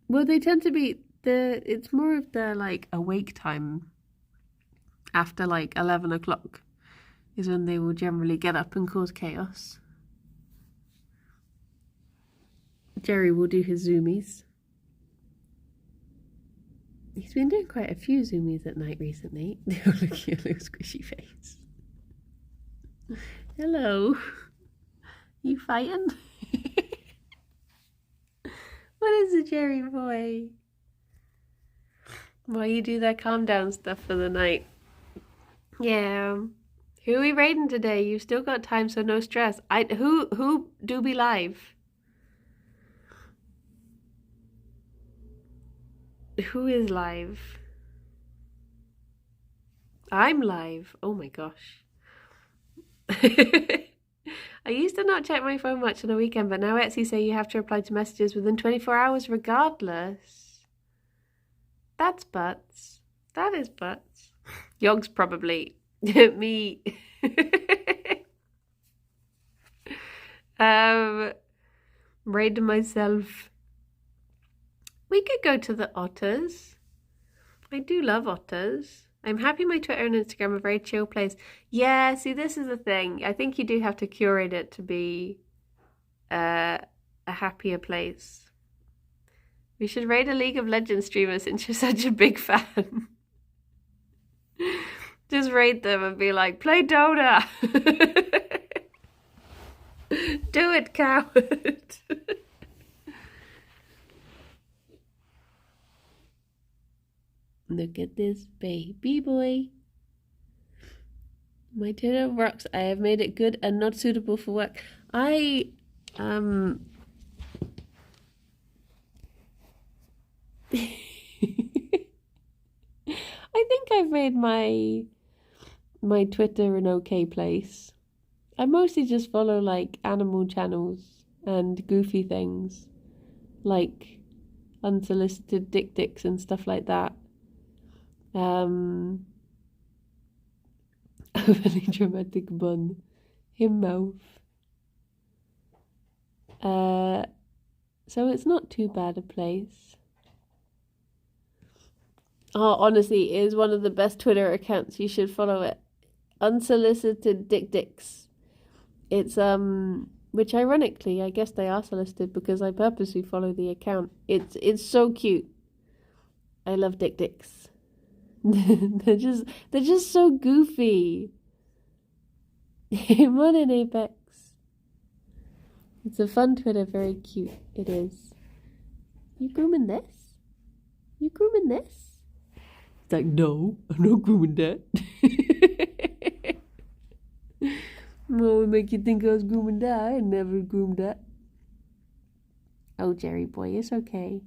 Speaker 1: Well, they tend to be it's more of the like awake time after like 11 o'clock is when they will generally get up and cause chaos. Gerry will do his zoomies. He's been doing quite a few zoomies at night recently. Look at your little squishy face. Hello. You fighting? What is the Gerry boy? While you do that calm down stuff for the night. Yeah. Who are we raiding today? You've still got time, so no stress. Who do be live? Who is live? I'm live. Oh my gosh. I used to not check my phone much on the weekend, but now Etsy say you have to reply to messages within 24 hours regardless. That's butts. That is butts. Yogs probably. Me. Raiding myself. We could go to the otters. I do love otters. I'm happy my Twitter and Instagram are a very chill place. Yeah, see, this is the thing. I think you do have to curate it to be a happier place. We should raid a League of Legends streamer since you're such a big fan. Just raid them and be like, play Dota. Do it, coward. Look at this baby boy. My Twitter rocks. I have made it good and not suitable for work. I think I've made my Twitter an okay place. I mostly just follow like animal channels and goofy things like unsolicited dick and stuff like that. Overly dramatic bun. Him mouth. So it's not too bad a place. Oh, honestly, it is one of the best Twitter accounts. You should follow it. Unsolicited dicks. It's which ironically, I guess they are solicited because I purposely follow the account. It's so cute. I love dicks. they're just so goofy. One in Apex. It's a fun Twitter, very cute. It is. You grooming this? You grooming this? It's like, no, I'm not grooming that. What would make you think I was grooming that? I never groomed that. Oh, Gerry boy, it's okay.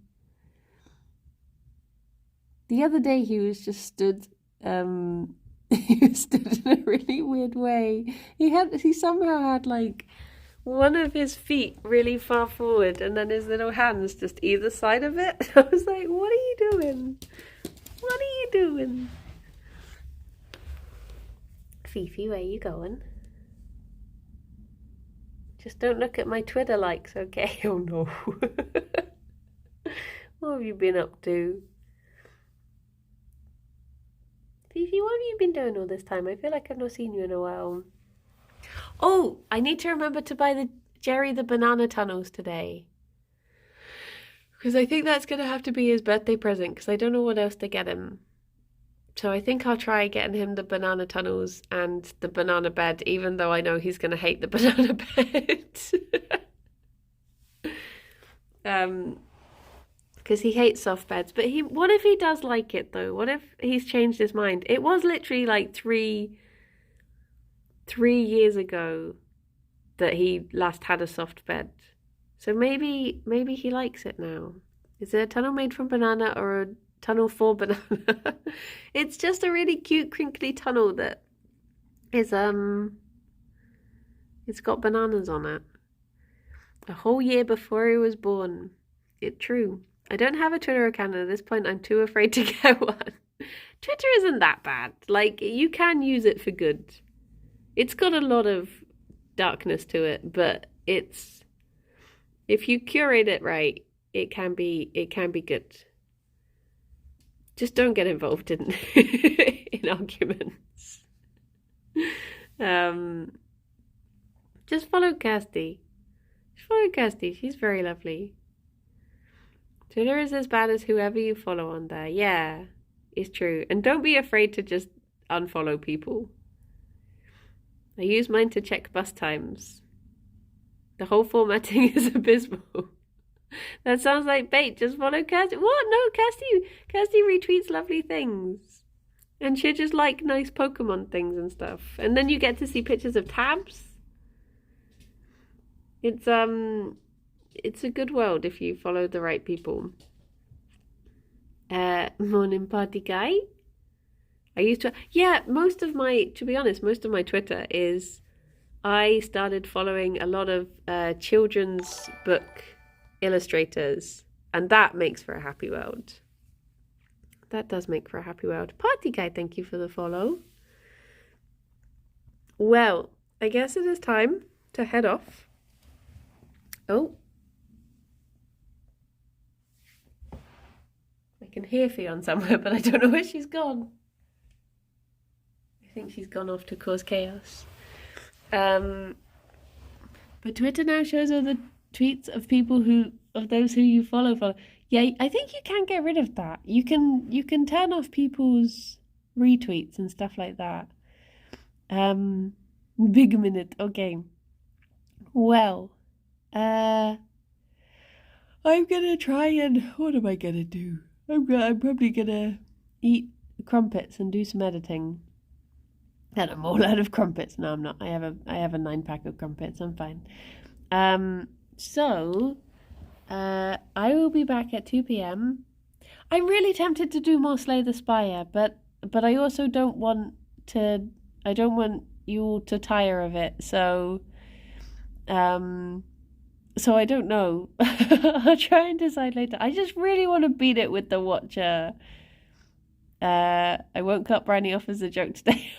Speaker 1: The other day he was just stood he stood in a really weird way. He somehow had like one of his feet really far forward and then his little hands just either side of it. I was like, what are you doing? What are you doing? Fifi, where are you going? Just don't look at my Twitter likes, okay? Oh no. What have you been up to? Fifi, what have you been doing all this time? I feel like I've not seen you in a while. Oh, I need to remember to buy Gerry the banana tunnels today. Because I think that's going to have to be his birthday present because I don't know what else to get him. So I think I'll try getting him the banana tunnels and the banana bed, even though I know he's going to hate the banana bed. Because he hates soft beds. But what if he does like it, though? What if he's changed his mind? It was literally like 3 3 years ago that he last had a soft bed. So maybe he likes it now. Is it a tunnel made from banana or a tunnel for banana? It's just a really cute crinkly tunnel that is it's got bananas on it. A whole year before he was born. It's true. I don't have a Twitter account at this point. I'm too afraid to get one. Twitter isn't that bad. Like, you can use it for good. It's got a lot of darkness to it, but it's, if you curate it right, it can be good. Just don't get involved in in arguments. Just follow Kirsty. Just follow Kirsty. She's very lovely. Twitter is as bad as whoever you follow on there. Yeah, it's true. And don't be afraid to just unfollow people. I use mine to check bus times. The whole formatting is abysmal. That sounds like bait. Just follow Kirsty. What? No, Kirsty retweets lovely things. And she'll just like nice Pokemon things and stuff. And then you get to see pictures of tabs. It's a good world if you follow the right people. Morning party guy. I used to, yeah, to be honest, most of my Twitter is, I started following a lot of children's book illustrators, and that makes for a happy world. That does make for a happy world. Party guy, thank you for the follow. Well, I guess it is time to head off. Oh. I can hear Ffion somewhere, but I don't know where she's gone. I think she's gone off to cause chaos. But Twitter now shows all the tweets of those who you follow. Yeah, I think you can get rid of that. You can turn off people's retweets and stuff like that. Big minute, okay. Well, I'm gonna try and, what am I gonna do? I'm probably gonna eat crumpets and do some editing. And I'm all out of crumpets. No, I'm not. I have a 9-pack of crumpets. I'm fine. So I will be back at 2 p.m. I'm really tempted to do more Slay the Spire, but I also don't want you all to tire of it. So I don't know. I'll try and decide later. I just really want to beat it with the Watcher. I won't cut Briny off as a joke today.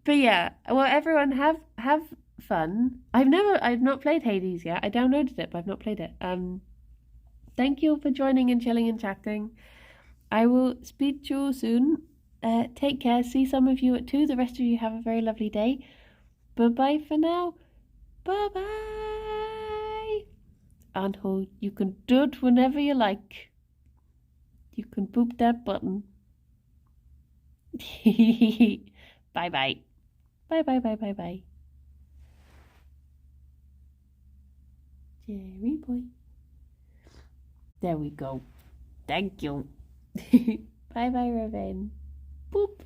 Speaker 1: But yeah, well, everyone have fun. I've not played Hades yet. I downloaded it, but I've not played it. Thank you all for joining and chilling and chatting. I will speak to you all soon. Take care. See some of you at 2. The rest of you have a very lovely day. Bye-bye for now. Bye-bye. And you can do it whenever you like. You can poop that button. Bye-bye. Bye-bye. Gerry boy. There we go. Thank you. Bye-bye, Raven. Boop.